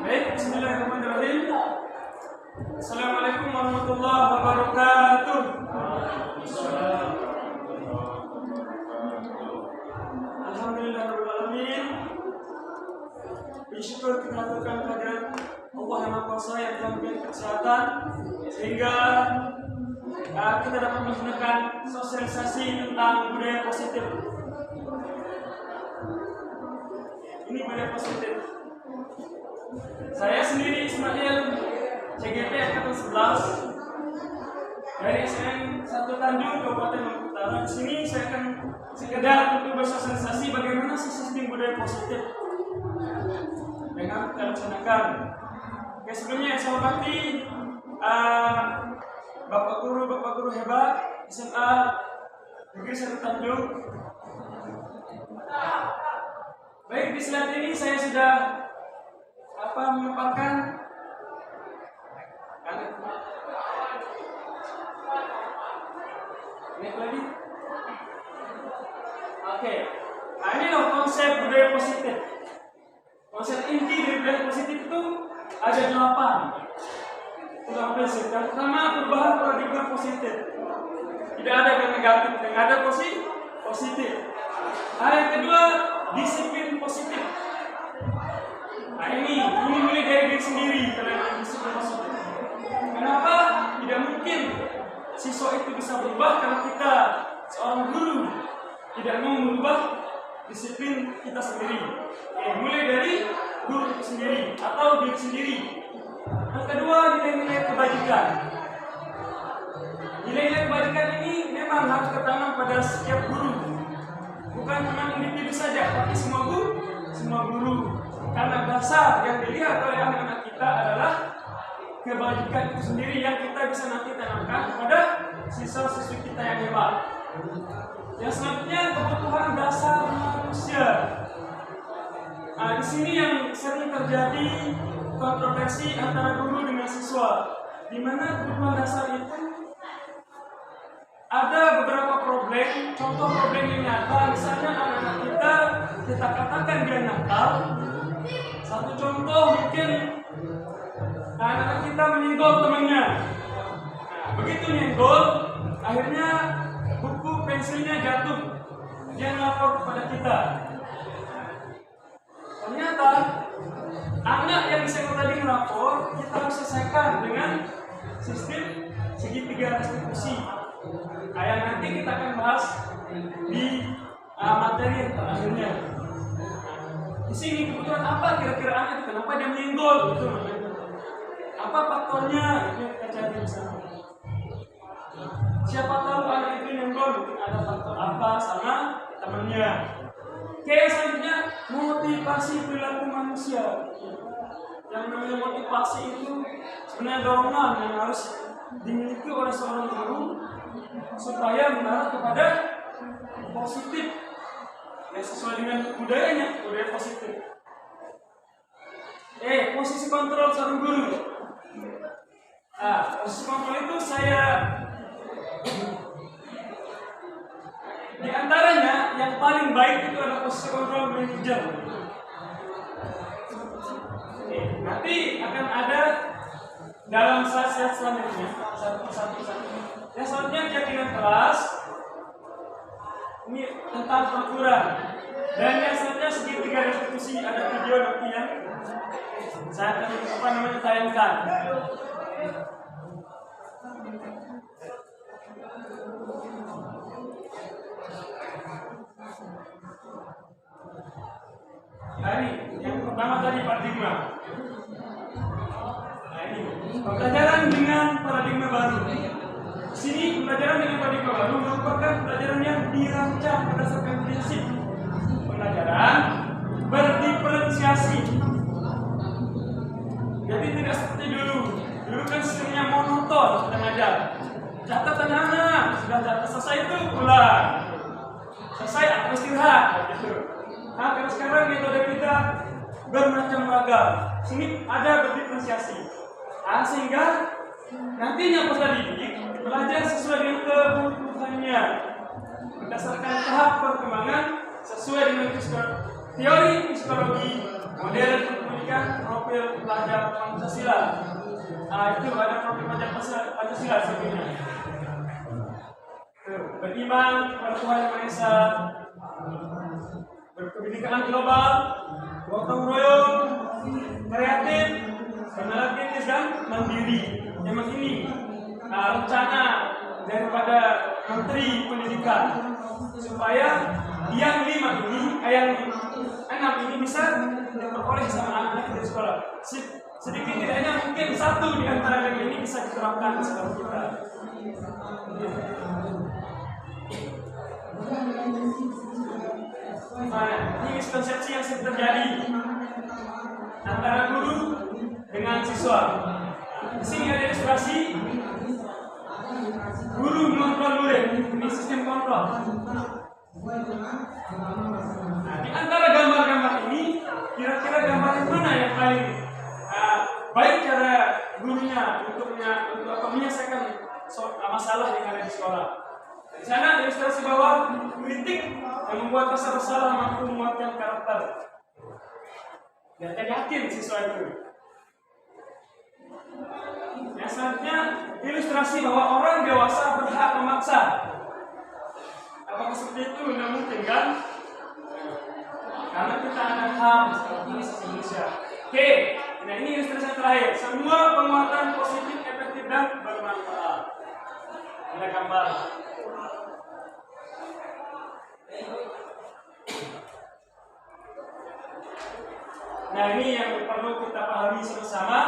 Baik, bismillahirrahmanirrahim. Assalamualaikum warahmatullahi wabarakatuh. Alhamdulillahirabbil alamin. Bersyukur kita haturkan kehadirat Allah yang Maha Kuasa yang telah memberikan kesehatan sehingga kita dapat melaksanakan sosialisasi tentang budaya positif. Ini budaya positif. Saya sendiri Ismail, CGP Angkatan 11 dari SN 1 Tanjung, Kabupaten Maluku Utara. Di sini saya akan sekedar untuk bersosialisasi bagaimana sih sistem budaya positif dengan kita laksanakan. Oke, sebelumnya saya hormati Bapak Guru hebat SMA Negeri 1 Tanjung. Baik, di slide ini saya sudah memaparkan naik lagi. Oke, nah ini loh konsep budaya positif. Konsep inti dari budaya positif itu ada 8 prinsip. Yang pertama, perubahan paradigma positif. Tidak ada yang negatif, yang ada positif. Nah, yang kedua, disiplin positif. Nah ini mulai dari diri sendiri karena disiplin positif. Kenapa? Tidak mungkin siswa itu bisa berubah karena kita seorang guru tidak mau merubah disiplin kita sendiri. Mulai dari guru itu sendiri atau diri sendiri. Yang kedua, nilai-nilai kebajikan. Nilai-nilai kebajikan ini memang harus tertanam pada setiap guru. Bukan cuma individu saja, tapi semua guru. Karena dasar yang dilihat oleh anak-anak kita adalah kebajikan itu sendiri yang kita bisa nanti tanamkan kepada siswa-siswi kita yang hebat. Yang selanjutnya, kebutuhan dasar manusia. Nah, di sini yang sering terjadi kontroversi antara guru dengan siswa, di mana kebutuhan dasar itu ada beberapa problem. Contoh problem yang nyata, misalnya anak-anak kita katakan dia nakal. Satu contoh mungkin anak-anak kita menyenggol temannya. Nah, begitu nyenggol, akhirnya buku pensilnya jatuh. Dia melapor kepada kita. Ternyata anak yang bisa tadi melapor, kita harus selesaikan dengan sistem segitiga restitusi. Yang nanti kita akan bahas di materi yang terakhirnya. Di sini kebutuhan apa kira-kira anak itu? Kenapa dia menyenggol? Gitu. Apa faktornya? Itu kita cari bersama. Siapa tahu anak itu nyenggol, mungkin ada faktor apa sama temannya. Oke, selanjutnya motivasi perilaku manusia. Yang namanya motivasi itu sebenarnya dorongan yang harus dimiliki oleh seorang guru supaya mengarah kepada positif. Ya, sesuai dengan budaya positif. Posisi kontrol seorang guru. Nah, posisi kontrol itu saya di antaranya yang paling baik itu adalah posisi kontrol manajer. Nanti akan ada dalam slide selanjutnya satu. Yang selanjutnya keyakinan kelas. Ini tentang peraturan. Dan yang selanjutnya segitiga restitusi, ada video nanti yang saya akan tayangkan. Nah ini yang pertama tadi paradigma. Nah ini pembelajaran dengan paradigma baru. Di sini pembelajaran dengan paradigma baru merupakan pembelajaran yang dirancang berdasarkan prinsip pembelajaran berdiferensiasi. Jadi tidak seperti dulu. Dulu kan sistemnya monoton kita ngajar. Catatan anak sudah catat selesai itu pulang. Selesai aku istirahat gitu. Nah, kalau sekarang metode kita bermacam ragam. Sini ada berdiferensiasi. Nah, sehingga nantinya peserta didik belajar sesuai dengan kebutuhannya berdasarkan tahap perkembangan Teori psikologi modern pendidikan profil pelajar Pancasila. Itu ada profil pelajar Pancasila sebenarnya. Beriman kepada Tuhan Yang Maha Esa, berkebinekaan global, gotong royong, kreatif, analitis dan mandiri. Memang ini rencana daripada Menteri Pendidikan supaya yang 6 ini bisa diperoleh sama anak-anak di sekolah. Sedikit tidaknya mungkin satu di antara yang ini bisa diterapkan di sekolah kita. Ini miskonsepsi yang sering terjadi antara guru dengan siswa. Di sini ada ilustrasi guru mengontrol murid, ini sistem kontrol. Nah, di antara gambar-gambar ini, kira-kira gambar yang mana yang paling baik cara gurunya untuk menyelesaikan masalah yang ada di sekolah? Di sana ada ilustrasi bahwa kritik yang membuat rasa bersalah mampu menguatkan karakter. Dan yakin siswa itu. Yang selanjutnya ilustrasi bahwa orang dewasa berhak memaksa. Apakah seperti itu? Tidak mungkin kan? Karena kita ada HAM seperti Indonesia. Oke, nah ini ilustrasi terakhir. Semua penguatan positif, efektif dan bermanfaat. Ada gambar. Nah ini yang perlu kita pahami sama-sama.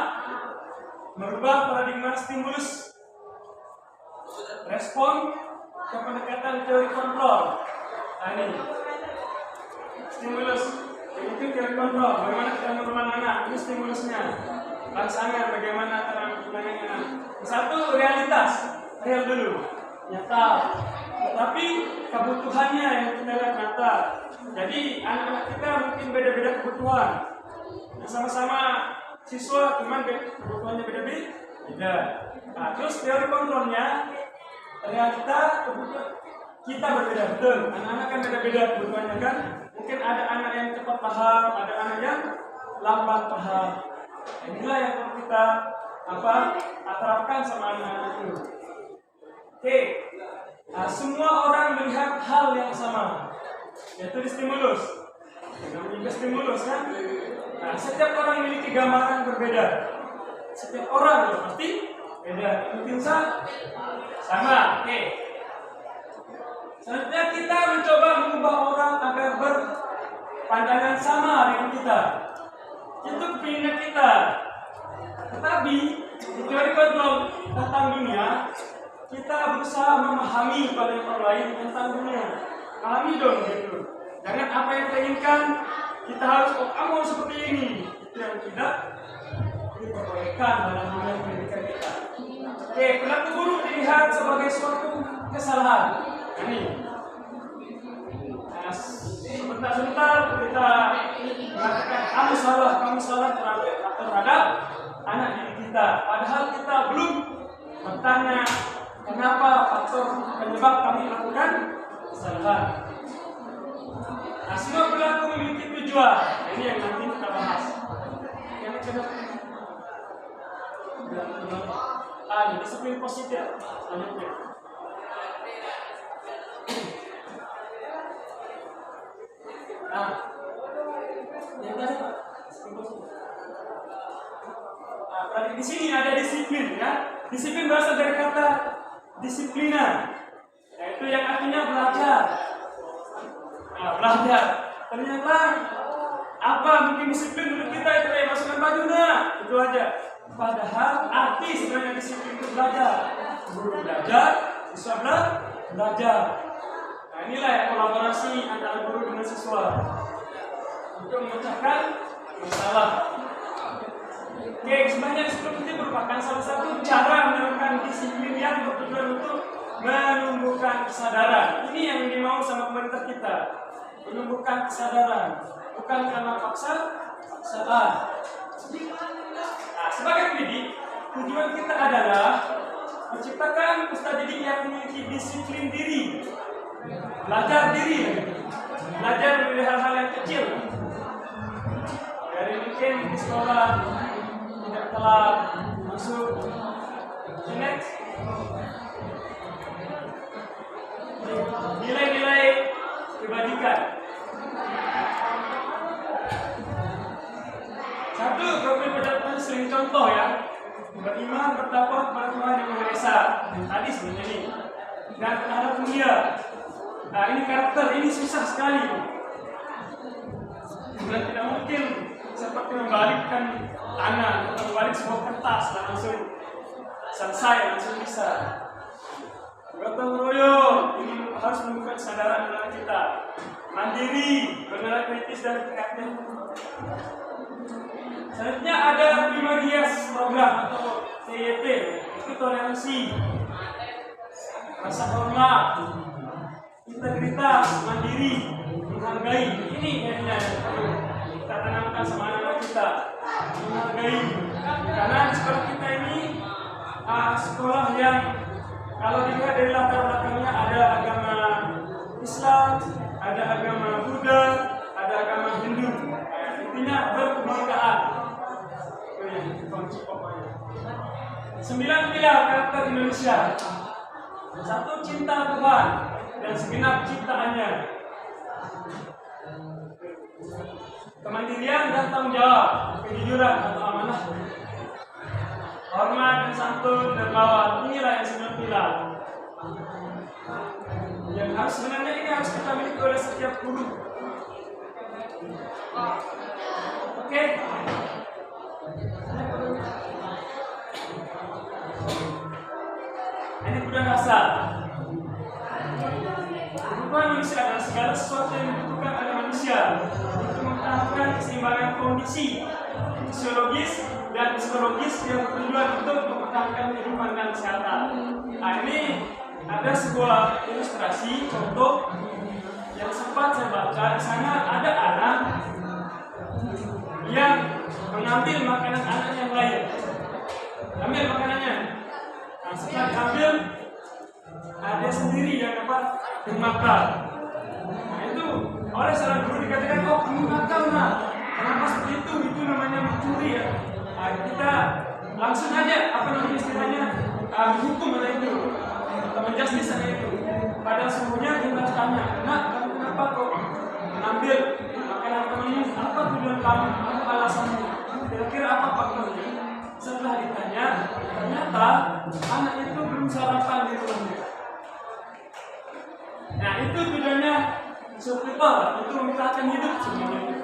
Merubah paradigma stimulus respon ke pendekatan teori kontrol. Nah ini stimulus itu teori kontrol. Bagaimana kita merubah anak, ini stimulusnya. Rangsangan bagaimana cara menangani anak. Satu realitas, real dulu, nyata. Tetapi kebutuhannya yang kita lihat nyata. Jadi anak-anak kita mungkin beda-beda kebutuhan. Sama-sama siswa cuman kebutuhannya beda-beda. Nah, terus teori kontrolnya realita kebutuhan kita berbeda betul. Anak-anak kan beda-beda kebutuhannya kan. Mungkin ada anak yang cepat paham, ada anak yang lambat paham. Inilah yang perlu kita terapkan sama anak-anak itu. Oke, nah, semua orang melihat hal yang sama, yaitu di stimulus. Namanya stimulus kan. Nah, setiap orang memiliki gambaran berbeda. Setiap orang pasti beda. Mungkin sama. Oke. Selanjutnya kita mencoba mengubah orang agar berpandangan sama dengan kita. Itu keinginan kita. Tetapi di teori kontrol tentang dunia, kita berusaha memahami pada orang lain tentang dunia. Pahami dong gitu. Jangan apa yang kita inginkan kita harus kamu seperti ini. Itu yang tidak diperbolehkan dalam dunia pendidikan kita. Oke, perilaku buruk dilihat sebagai suatu kesalahan. Ini. Nah, sebentar-sebentar kita mengatakan kamu salah terhadap anak didik kita. Padahal kita belum bertanya kenapa faktor penyebab kami melakukan kesalahan. Nah, semua perilaku memiliki tujuan. Nah, ini yang nanti kita bahas. Yang kedua, disiplin positif. Selanjutnya. Nah, yang tadi Pak, disiplin positif. Nah, di sini ada disiplin ya. Disiplin berasal dari kata disiplina, yaitu yang artinya belajar. Nah, belajar. Ternyata apa mungkin disiplin menurut kita itu kayak masukkan baju itu aja. Padahal arti sebenarnya disiplin itu belajar. Guru belajar, siswa belajar. Nah, inilah ya kolaborasi antara guru dengan siswa untuk memecahkan masalah. Oke, sebenarnya disiplin itu merupakan salah satu cara menerapkan disiplin yang bertujuan untuk menumbuhkan kesadaran. Ini yang dimau sama pemerintah kita. Menumbuhkan kesadaran, bukan karena paksaan. Nah, sebagai pendidik, tujuan kita adalah menciptakan peserta didik yang memiliki disiplin diri, belajar diri, belajar dari hal-hal yang kecil, sekolah, tidak telat masuk. Next, nilai-nilai kebajikan. Satu, profil pejabat sering contoh ya, beriman, bertakwa kepada Tuhan yang Maha Esa. Tadi sebenarnya ini. Dan terhadap dunia. Nah, ini karakter, ini susah sekali. Dan tidak mungkin seperti membalikkan tangan atau membalik sebuah kertas dan langsung selesai, langsung bisa. Gotong royong, ini harus menunjukkan kesadaran dalam kita. Mandiri, bernilai kritis dan kreatif. Selanjutnya ada 5 hias program atau TYT, itu toleransi, rasa hormat, integritas, mandiri, menghargai. Ini yang perlu kita tanamkan sama anak-anak kita, menghargai. Karena di sekolah kita ini sekolah yang kalau dilihat dari latar belakangnya ada agama Islam, ada agama Buddha, ada agama Hindu. Intinya berkebinekaan. 9 pilar karakter Indonesia. 1, cinta Tuhan dan segenap ciptaannya. Kemandirian dan tanggung jawab, kejujuran atau amanah, hormat dan santun, dermawan. Inilah yang 9 pilar. Yang harus sebenarnya ini harus kita miliki oleh setiap guru. Oke. Ini kebutuhan dasar. Kebutuhan manusia adalah segala sesuatu yang dibutuhkan oleh manusia untuk mempertahankan keseimbangan kondisi fisiologis dan psikologis yang bertujuan untuk mempertahankan kehidupan dan kesehatan. Nah, ini ada sebuah ilustrasi contoh yang sempat saya baca. Di sana ada anak yang mengambil makanan anak yang lain. Ambil makanannya. Nah, setelah diambil, ada sendiri yang dimakan. Nah, itu oleh seorang guru dikatakan, oh kamu nakal nak. Kenapa seperti itu? Itu namanya mencuri ya. Nah, kita langsung aja istilahnya dihukum ada itu, atau menjustis ada itu. Pada sesungguhnya kita tanya, nak kamu kenapa kok mengambil makanan temanmu? Apa tujuan kamu? Apa alasanmu? Kira-kira apa faktornya? Setelah ditanya, ternyata anak itu belum sarapan di rumahnya. Nah, itu tujuannya survival, itu mempertahankan hidup sebenarnya.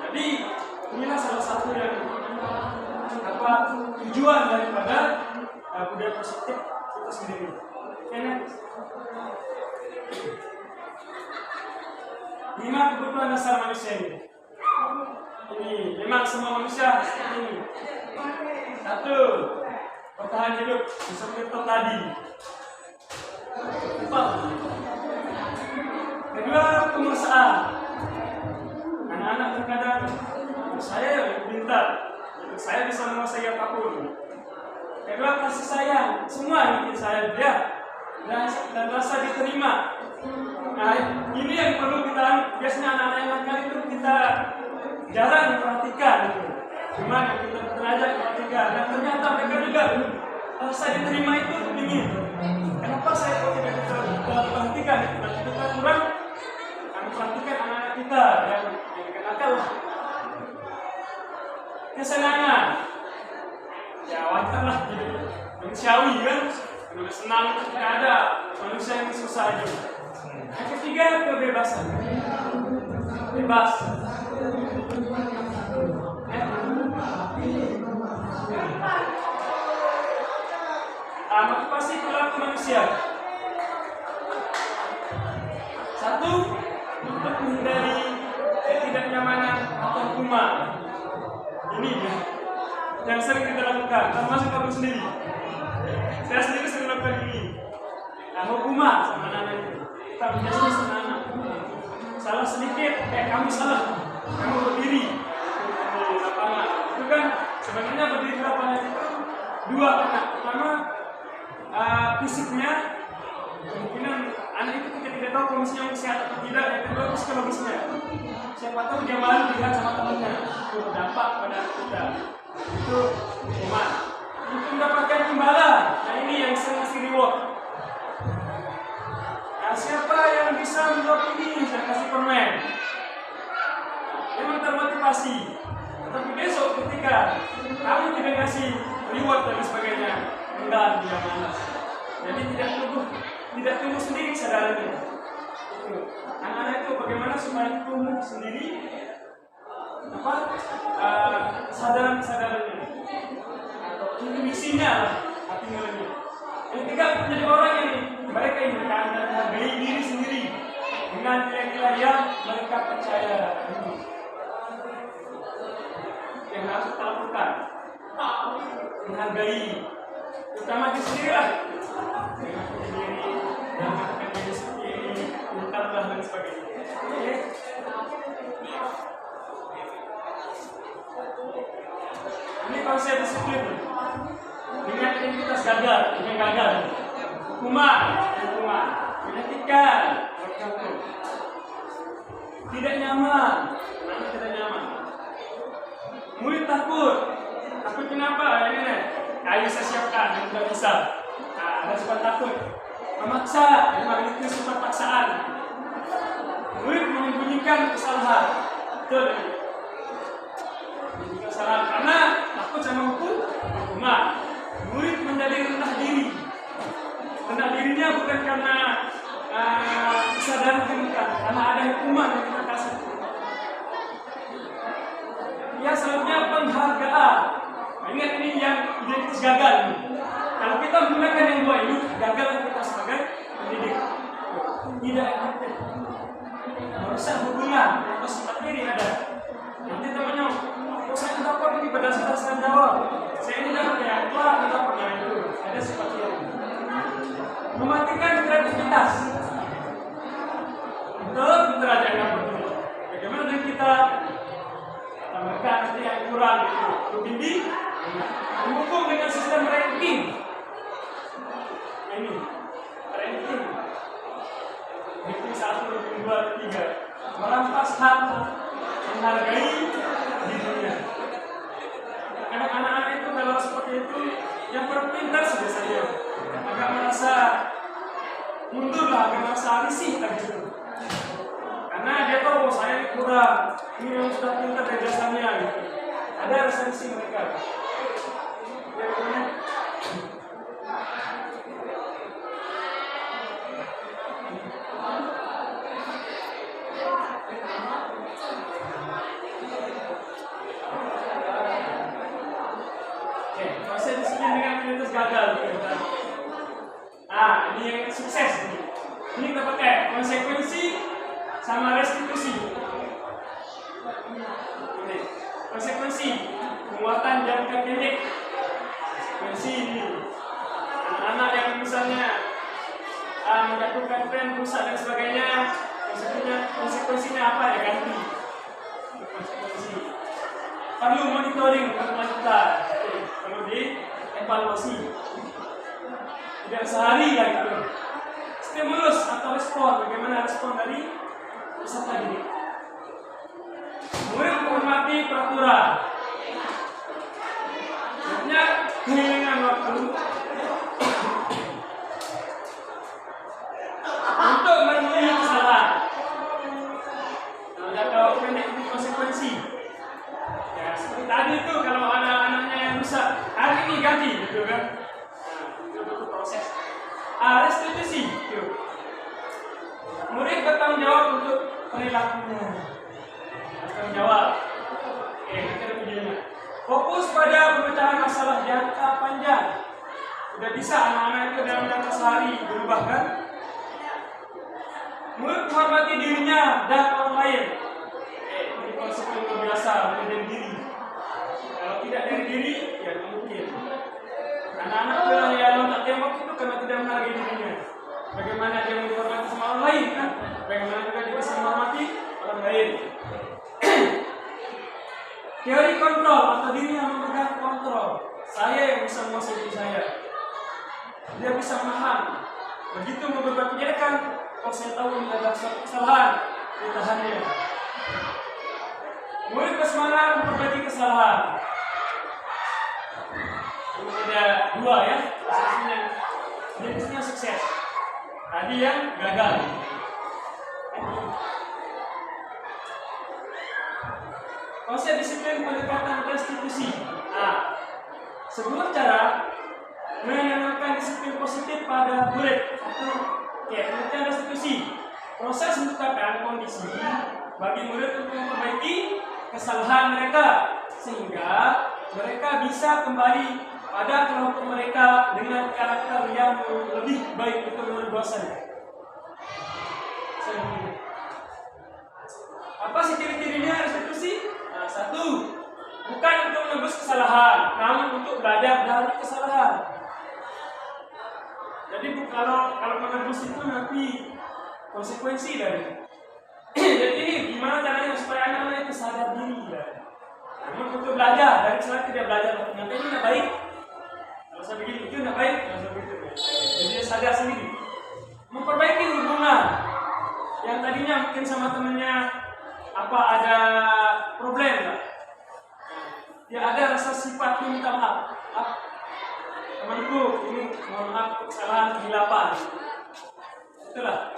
Jadi inilah salah satu yang tujuan daripada budaya positif itu sendiri. Oke, next. 5 kebutuhan dasar manusia ini. Ini memang semua manusia seperti ini. 1, bertahan hidup seperti itu tadi. 2, penguasaan. Anak-anak terkadang saya yang pintar, saya bisa menguasai apapun. 2, kasih sayang. Semua ini saya lihat dan rasa diterima. Nah, ini yang perlu kita, biasanya anak-anak yang nakal itu kita jarang memperhatikan. Cuman kita belajar perhatikan. Dan ternyata mereka juga rasa diterima itu ingin. Kenapa saya kok tidak bisa perhatikan? Kita kurang memperhatikan anak-anak kita yang nakal. Kesenangan. Ya wajarlah gitu. Manusiawi kan. Kalau senang itu tidak ada manusia yang susah aja. Yang ketiga, kebebasan. Bebas. Motivasi perilaku manusia. 1, untuk menghindari ketidaknyamanan atau hukuman. Ini ya, yang sering kita lakukan, termasuk aku sendiri. Saya sendiri sering melakukan ini. Nah, hukuman sama anak itu. Kita menjadi sama anak. Salah sedikit, kamu salah. Kamu berdiri di lapangan. Itu kan sebenarnya berdiri di lapangan itu 2 karena pertama fisiknya, kemungkinan anak itu kita tidak tahu kondisinya sehat atau tidak. Yang kedua psikologisnya. Siapa tahu dia malu dilihat sama temannya. berdampak pada kita. Itu hukuman. Untuk mendapatkan imbalan, nah ini yang saya kasih reward. Nah, siapa yang bisa menjawab ini, saya kasih permen. Memang termotivasi. Tapi besok ketika kamu tidak kasih reward dan sebagainya, enggak, dia malas. Jadi tidak tumbuh sendiri kesadarannya. Anak-anak itu bagaimana supaya tumbuh sendiri kesadarannya atau intuisinya lah, hati nuraninya. Yang ketiga, menjadi orang yang mereka yang menghargai diri sendiri dengan nilai-nilai yang mereka percaya. Yang harus kita lakukan, menghargai terutama diri sendiri lah, yang mengatakan diri sendiri, pintarlah dan sebagainya. Ini konsep disiplin. Dengan identitas gagal, dengan gagal. Hukuman, menyakitkan, tidak nyaman, tidak nyaman. Murid takut kenapa? Ini nih, ayo saya siapkan, yang tidak bisa. Nah, ada sifat takut. Memaksa, memang itu sifat paksaan. Murid menyembunyikan kesalahan. Betul. Kesalahan karena takut sama hukuman. Murid menjadi rendah diri. Rendah dirinya bukan karena kesadaran bukan, karena ada hukuman yang kita kasih. Ya, selanjutnya penghargaan. Nah, ingat ini yang identitas gagal. Kalau kita menggunakan yang dua ini, gagal kita sebagai pendidik. Tidak efektif. Merusak hubungan, atau sifat diri ada. Nanti temannya, saya tidak dapat ini berdasarkan jawab. Saya ini dapat ya, wah tidak dapat itu. Ada sifat diri. Mematikan kreativitas. Betul aja yang dapat. Bagaimana dengan kita? Mereka nanti yang kurang itu lebih mendukung dengan sistem ranking. Ini ranking 1, 2, 3 merampas hak menghargai dirinya. Anak-anak itu kalau seperti itu yang berpintar biasanya agak merasa mundur lah, agak merasa risih gitu. Karena dia tahu saya kurang, ini yang sudah pintar dari dasarnya gitu. Ada resensi mereka. Proses disiplin dengan identitas gagal. Ini yang sukses. Ini kita pakai konsekuensi sama restitusi. Konsekuensi penguatan jangka pendek. Konsekuensi ini anak-anak yang misalnya menjatuhkan tren rusak dan sebagainya, konsekuensinya apa ya, ganti. Konsekuensi perlu monitoring berkelanjutan, perlu dievaluasi. Tidak sehari lah gitu. Stimulus atau respon, bagaimana respon dari peserta didik. Murid menghormati peraturan. Sebenarnya kehilangan waktu untuk memenuhi kesalahan. Nah, kalau pendek itu konsekuensi. Ya, seperti tadi itu kalau ada anaknya yang rusak, hari ini ganti, gitu kan? Nah, itu proses. Restitusi. Murid bertanggung jawab untuk perilakunya. Bertanggung jawab. Oke, kita ada videonya. Fokus pada pemecahan masalah jangka panjang. Sudah bisa anak-anak itu dalam jangka sehari berubah kan? Murid menghormati dirinya dan orang lain. Ini konsep yang luar biasa, dari diri. Kalau tidak dari diri, ya tidak mungkin. Anak-anak yang loncat tembok itu karena tidak menghargai dirinya. Bagaimana dia menghormati sama orang lain kan? Bagaimana juga dia bisa menghormati orang lain. Teori kontrol atau diri yang memegang kontrol. Saya yang bisa menguasai diri saya. Dia bisa menahan. Begitu mau berbuat kejelekan, kalau saya tahu ini adalah suatu kesalahan, ditahannya. Murid bersemangat memperbaiki kesalahan. Ini ada dua ya, jenisnya sukses. Tadi yang gagal. Konsep disiplin pendekatan restitusi. Nah, sebuah cara menanamkan disiplin positif pada murid. Pengertian restitusi, proses menciptakan kondisi bagi murid untuk memperbaiki kesalahan mereka sehingga mereka bisa kembali pada kelompok mereka dengan karakter yang lebih baik untuk murid dosen. Apa sih ciri-cirinya restitusi? Nah, satu, bukan untuk menebus kesalahan, namun untuk belajar dari kesalahan. Jadi kalau menebus itu nanti konsekuensi dari. Jadi gimana caranya supaya anak-anak itu sadar diri ya. Namun untuk belajar dari kesalahan tidak belajar, ternyata ini tidak baik. Kalau saya begini itu tidak baik, kalau saya begitu. Jadi dia sadar sendiri. Memperbaiki hubungan yang tadinya mungkin sama temannya ada problem lah. Ya ada rasa sifat minta maaf. Temanku ini mohon maaf kesalahan kehilapan. Itulah.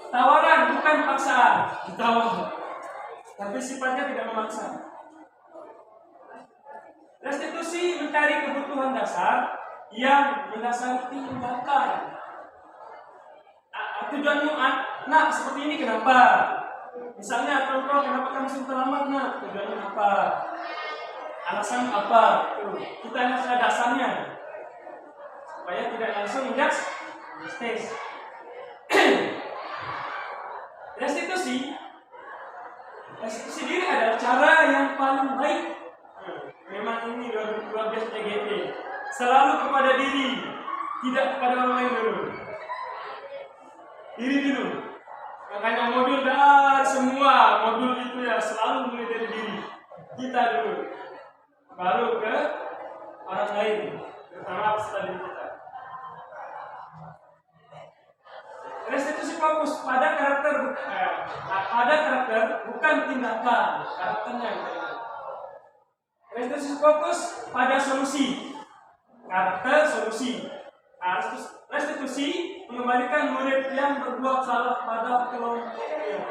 Tawaran bukan paksaan, ditawar. Tapi sifatnya tidak memaksa. Restitusi mencari kebutuhan dasar yang mendasari tindakan. Tujuanmu, nak seperti ini kenapa? Misalnya contoh, kenapa kamu terlambat nak? Tujuannya apa? Alasan apa? Kita harus ada dasarnya supaya tidak langsung menjudge. Restitusi diri adalah cara yang paling baik. Memang ini luar biasa TGP. Selalu kepada diri, tidak kepada orang lain dulu. Diri dulu. Makanya modul dari semua modul itu ya selalu mulai dari diri kita dulu, baru ke orang lain, terutama peserta diri kita. Restitusi fokus pada karakter, bukan tindakan, karakternya yang terlihat. Restitusi fokus pada solusi, karakter solusi. Restitusi mengembalikan murid yang berbuat salah pada kelompoknya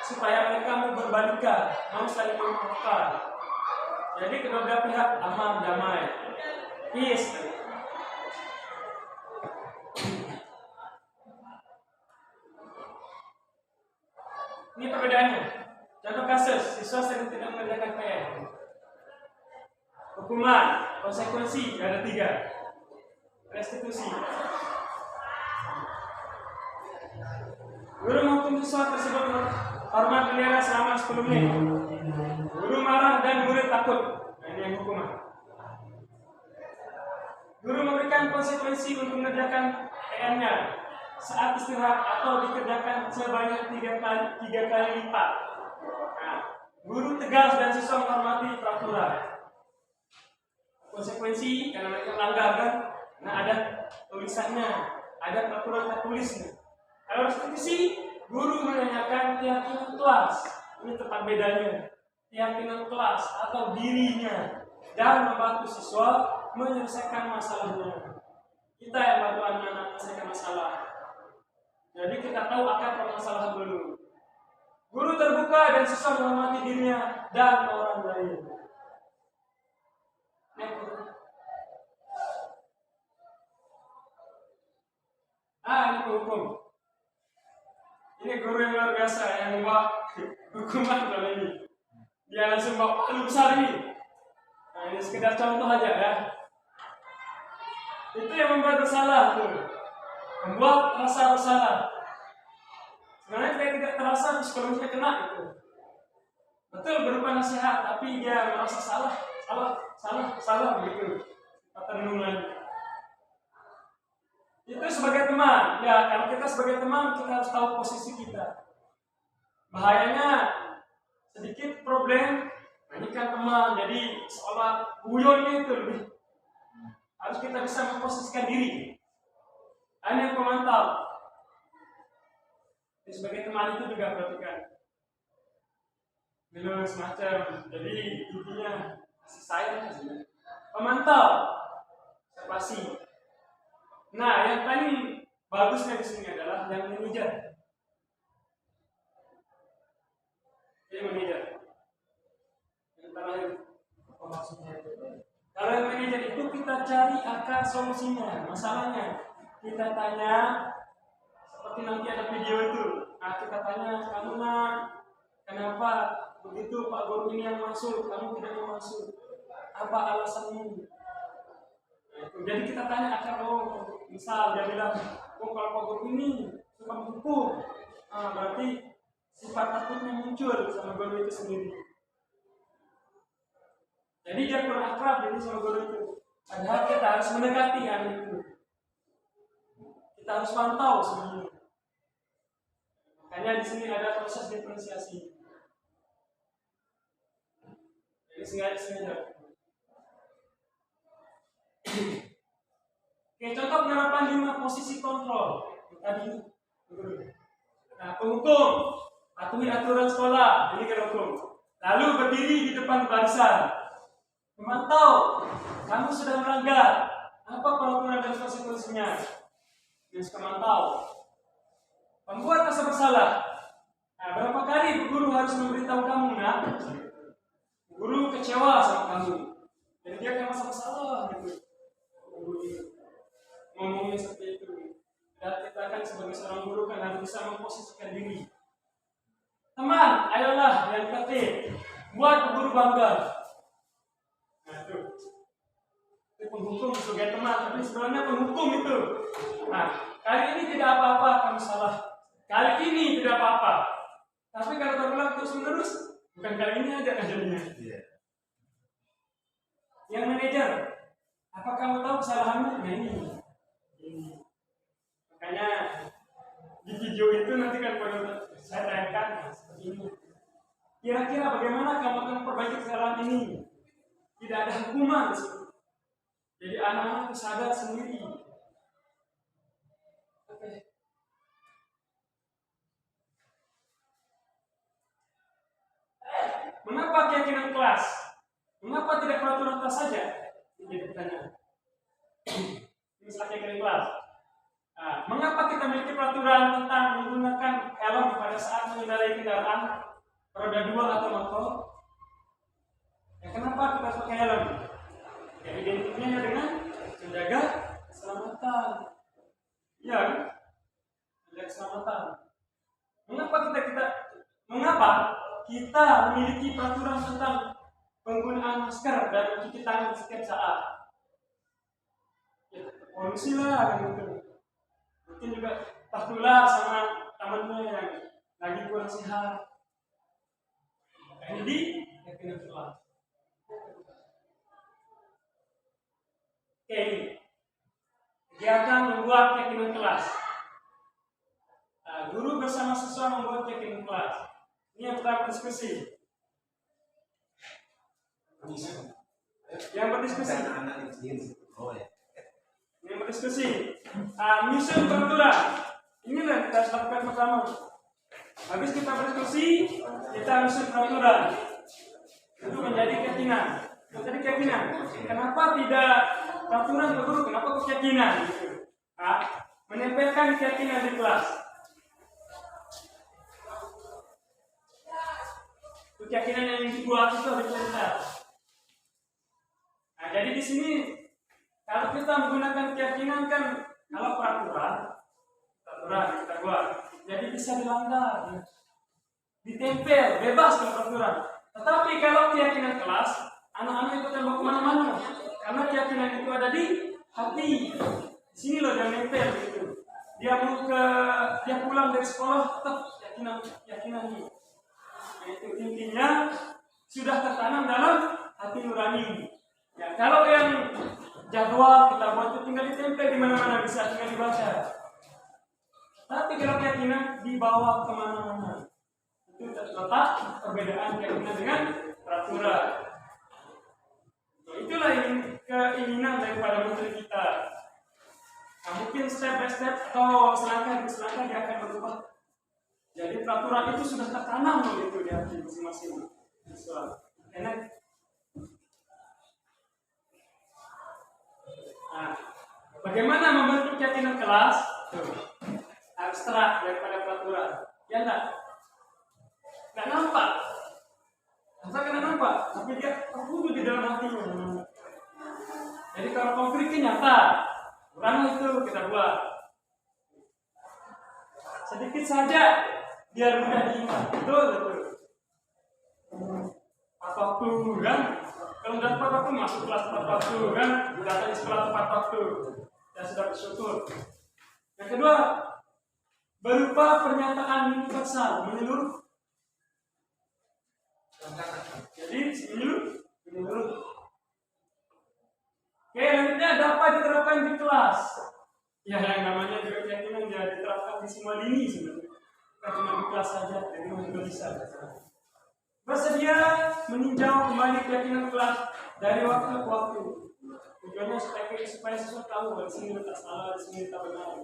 supaya mereka mau berbalikan, mau saling memaafkan. Jadi kedua belah pihak aman, damai, peace. Ini perbedaannya. Contoh kasus, siswa sering tidak mengerjakan PR. Hukuman, konsekuensi ada 3. Restitusi. Guru menghukum siswa tersebut hormat bendera selama 10 menit. Guru marah dan murid takut. Nah, ini yang hukuman. Guru memberikan konsekuensi untuk mengerjakan PR-nya saat istirahat atau dikerjakan sebanyak 3 kali lipat. Nah, guru tegas dan siswa menghormati peraturan. Konsekuensi karena mereka melanggar kan, nah ada tulisannya, ada peraturan tertulisnya. Kalau restitusi, guru menanyakan keyakinan kelas. Ini tempat bedanya. Keyakinan kelas atau dirinya dan membantu siswa menyelesaikan masalahnya. Kita yang bantu anak-anak menyelesaikan masalah. Jadi kita tahu akar permasalahan dulu. Guru terbuka dan siswa menghormati dirinya dan orang lain. Ini penghukum. Ini guru yang luar biasa yang membawa hukuman dalam ini. Dia langsung bawa palu besar ini. Nah, ini sekedar contoh aja ya. Itu yang membuat bersalah tuh. Membuat rasa bersalah. Sebenarnya dia tidak terasa psikologisnya kena itu. Betul berupa nasihat, tapi dia merasa salah begitu. Kata renung lagi. Itu sebagai teman. Ya, kalau kita sebagai teman kita harus tahu posisi kita. Bahayanya sedikit problem, ini kan teman, jadi seolah guyonnya itu lebih. Harus kita bisa memposisikan diri. Ini yang pemantau. Jadi sebagai teman itu juga perhatikan. minus macam. Jadi intinya kasih sayang saja. Pemantau, observasi. Nah, yang paling bagusnya di sini adalah yang manajer. Ini manajer. Yang terakhir, apa maksudnya itu? Kalau yang manajer itu kita cari akar solusinya, masalahnya. Kita tanya, seperti nanti ada video itu. Nah, kita tanya, kamu nak, kenapa begitu Pak Guru ini yang masuk, kamu tidak mau masuk? Apa alasanmu? Nah, jadi kita tanya akar, misal dia bilang, kalau Pak Guru ini suka menghukum, berarti sifat takutnya muncul sama guru itu sendiri. Jadi dia kurang akrab jadi sama guru itu. Padahal kita harus mendekati anak itu. Kita harus pantau semuanya. Makanya di sini ada proses diferensiasi. Jadi sengaja. Oke, contoh penerapan 5 posisi kontrol. Tadi nah, penghukum, patuhi aturan sekolah, ini kan hukum. Lalu berdiri di depan barisan. Memantau, kamu sudah melanggar. Apa peraturan dan konsekuensinya? Yang memantau. Pembuat rasa bersalah. Nah, berapa kali guru harus memberitahu kamu, nak? Guru kecewa sama kamu. Dan dia akan merasa bersalah gitu. Ngomongnya seperti itu. Dan kita kan sebagai seorang guru kan harus bisa memposisikan diri. Teman, ayolah yang tertib, buat guru bangga. Nah itu penghukum sebagai teman, tapi sebenarnya penghukum itu. Nah, kali ini tidak apa-apa kamu salah. Kali ini tidak apa-apa. Tapi kalau terulang terus menerus, bukan kali ini aja kejadiannya. Yang manajer, apa kamu tahu kesalahanmu? Nah ini. Makanya di video itu nanti kan pada saya tayangkan seperti ini. Kira-kira bagaimana kamu akan memperbaiki kesalahan ini? Tidak ada hukuman di situ. Jadi anak-anak itu sadar sendiri. Oke. Mengapa keyakinan kelas? Mengapa tidak peraturan kelas saja? Ini jadi pertanyaan. Misalnya keyakinan kelas. Nah, mengapa kita memiliki peraturan tentang menggunakan helm pada saat mengendarai kendaraan roda 2 atau motor? Ya, kenapa kita harus pakai helm? Ya, identiknya dengan menjaga keselamatan. Ya, menjaga keselamatan. Mengapa kita memiliki peraturan tentang penggunaan masker dan mencuci tangan setiap saat? Ya, polusi lah kan gitu. Mungkin juga tertular sama temannya yang lagi kurang sehat. Jadi, ya kena kelas. Oke, ini kegiatan membuat keyakinan kelas. Nah, guru bersama siswa membuat keyakinan kelas. Ini yang pertama diskusi. Yang berdiskusi. Yang berdiskusi. Menyusun peraturan. Inilah kita lakukan pertama. Habis kita berdiskusi, kita menyusun peraturan. Itu menjadi keyakinan. Menjadi keyakinan. Kenapa tidak peraturan ke guru? Kenapa keyakinan? Menempelkan keyakinan di kelas. Keyakinan yang dibuat itu harus dicatat. Nah, jadi di sini kalau kita menggunakan keyakinan kan, kalau peraturan kita buat, jadi bisa dilanggar, ditempel, bebas ke peraturan. Tetapi kalau keyakinan kelas, anak-anak itu tembak kemana-mana, karena keyakinan itu ada di hati. Di sini loh dia nempel gitu. Dia pulang dari sekolah tetap keyakinan ini. Itu intinya sudah tertanam dalam hati nurani. Ya, kalau yang jadwal kita buat itu tinggal ditempel di mana-mana, bisa tinggal dibaca. Tapi kalau keyakinan dibawa kemana-mana, itu terletak perbedaan keyakinan dengan peraturan. Nah, itulah keinginan daripada menteri kita. Nah, mungkin step by step atau selangkah demi selangkah dia akan berubah. Jadi peraturan itu sudah tertanam gitu di hati masing-masing. sekolah. Enak. Nah, bagaimana membentuk keyakinan kelas? Abstrak daripada peraturan. Ya enggak? Enggak nampak. Masa kena nampak, tapi dia terkumpul di dalam hatinya. Jadi kalau konkretnya nyata, kurang itu kita buat. Sedikit saja, biar mudah diingat. Betul. Tepat waktu kan? Kalau udah tepat waktu masuk kelas tepat waktu kan? Datang di sekolah tepat waktu. Dan sudah bersyukur. Yang kedua, berupa pernyataan universal menyeluruh. Jadi menyeluruh. Oke, selanjutnya dapat diterapkan di kelas. Ya, yang namanya juga keyakinan ya diterapkan di semua lini sebenarnya. Bukan cuma di kelas saja, jadi juga bisa. Bersedia meninjau kembali keyakinan kelas dari waktu ke waktu. Tujuannya supaya siswa tahu di sini letak salah, di sini letak benar.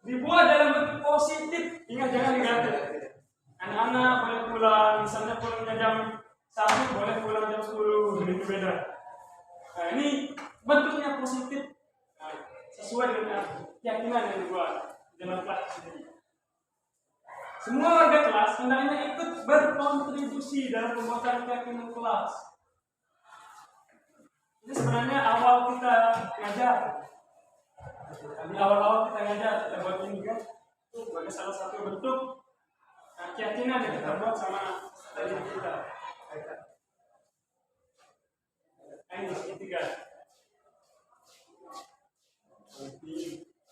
Dibuat dalam bentuk positif, ingat jangan negatif. Anak-anak boleh pulang, misalnya pulangnya jam 1, boleh pulang jam 10, itu beda. Nah, ini bentuknya positif, nah, sesuai dengan keyakinan yang dibuat dalam kelas sendiri. Semua warga kelas hendaknya ikut berkontribusi dalam pembuatan keyakinan kelas. Ini sebenarnya awal kita ngajar. Di awal-awal kita ngajar, kita buat ini kan, itu sebagai salah satu bentuk keyakinan yang kita buat sama dari kita. Ini segitiga.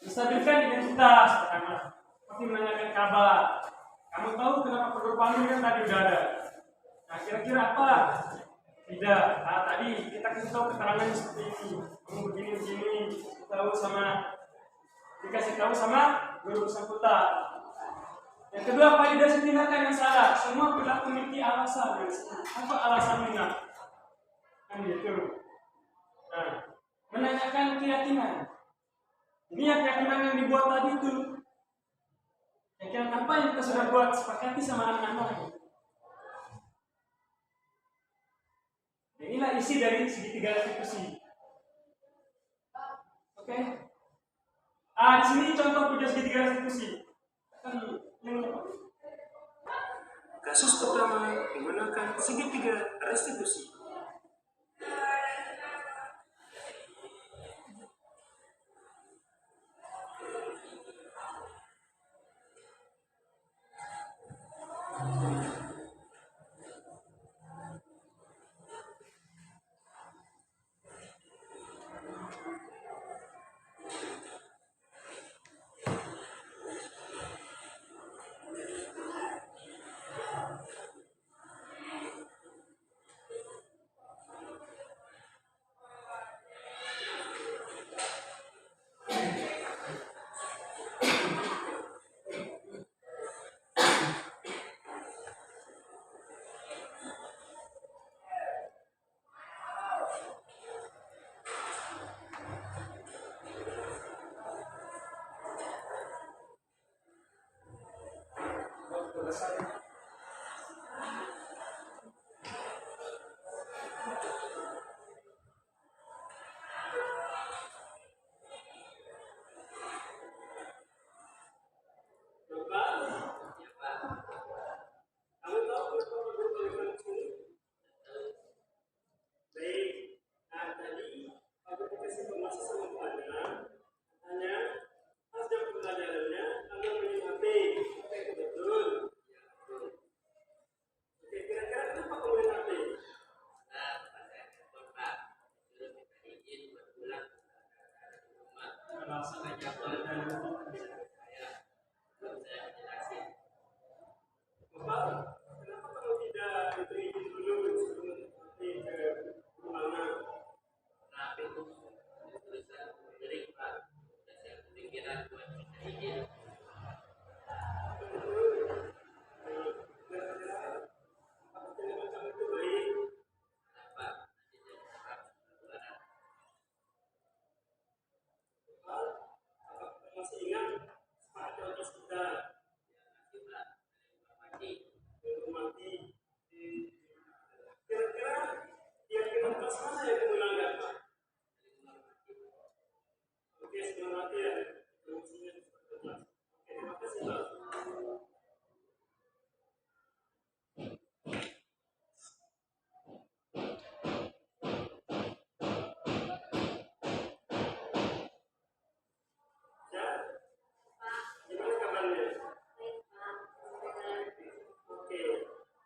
Menstabilkan identitas pertama. Seperti menanyakan kabar. Kamu tahu kenapa perlu panggil kan tadi udah ada. Nah kira-kira apa? Tidak. Nah tadi kita kasih tahu keterangannya seperti ini. Kamu begini. Dikasih tahu sama guru bersangkutan. Yang kedua, validasi tindakan yang salah. Semua perilaku memiliki alasan. Apa alasan minat? Kan gitu. Nah, menanyakan keyakinan. Ini yang keyakinan yang dibuat tadi itu. Keyakinan apa yang kita sudah buat sepakati sama anak-anak. Inilah isi dari segitiga restitusi. Oke. Di sini contoh punya segitiga restitusi. Kasus pertama menggunakan segitiga restitusi.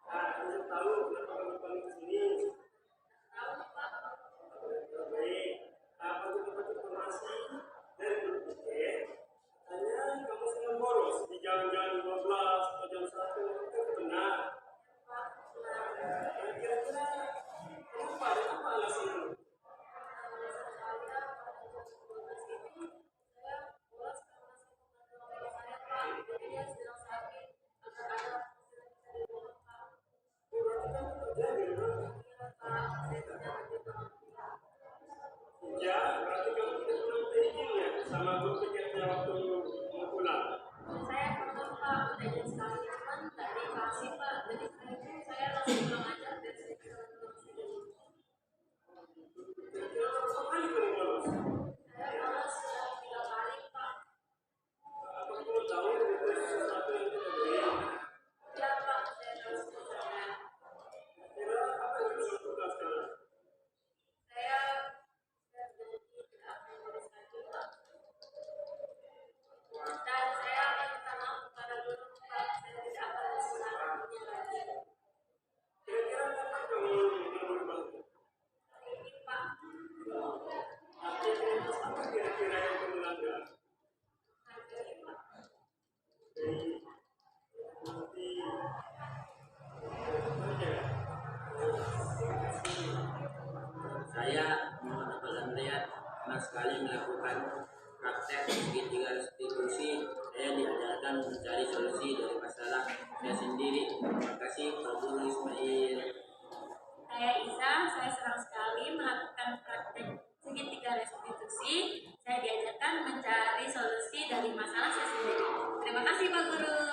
Untuk tahu kenapa kami panggil ke sini? Tahu Pak. Baik. Untuk dapat informasi dari grup tiket, katanya kamu sedang boros di jam-jam 12 atau jam 1, itu benar? Kira-kira kenapa? Apa alasannya? Ya, berarti kamu tidak pernah minta izinnya sama grup tiketnya waktu mau pulang. Saya pernah Pak, udah izin sekali, cuman nggak dikasih Pak. Jadi saya langsung pulang aja dari situ. Kira-kira berapa kali kamu bolos? Saya bolos 3 kali Pak. Apa kamu tahu itu sesuatu yang tidak baik? Ya Pak, saya tahu sebenarnya. Kira apa yang bisa lakukan sekarang? Saya berjanji tidak akan bolos lagi Pak. Dan saya akan minta maaf kepada guru Pak. Saya tidak akan mengulanginya lagi. Kira-kira kapan kamu ingin berubah? Ini Pak. Aktivitas apa kira-kira yang kamu langgar? Hari Pak. Jadi, nanti saya Muhammad Abdul Melihat pernah sekali melakukan praktek segitiga restitusi. Saya diajarkan mencari solusi dari masalah saya sendiri. Terima kasih Pak Guru Ismail. Saya Isa, saya senang sekali melakukan praktek segitiga restitusi. Saya diajarkan mencari solusi dari masalah saya sendiri. Terima kasih Pak Guru.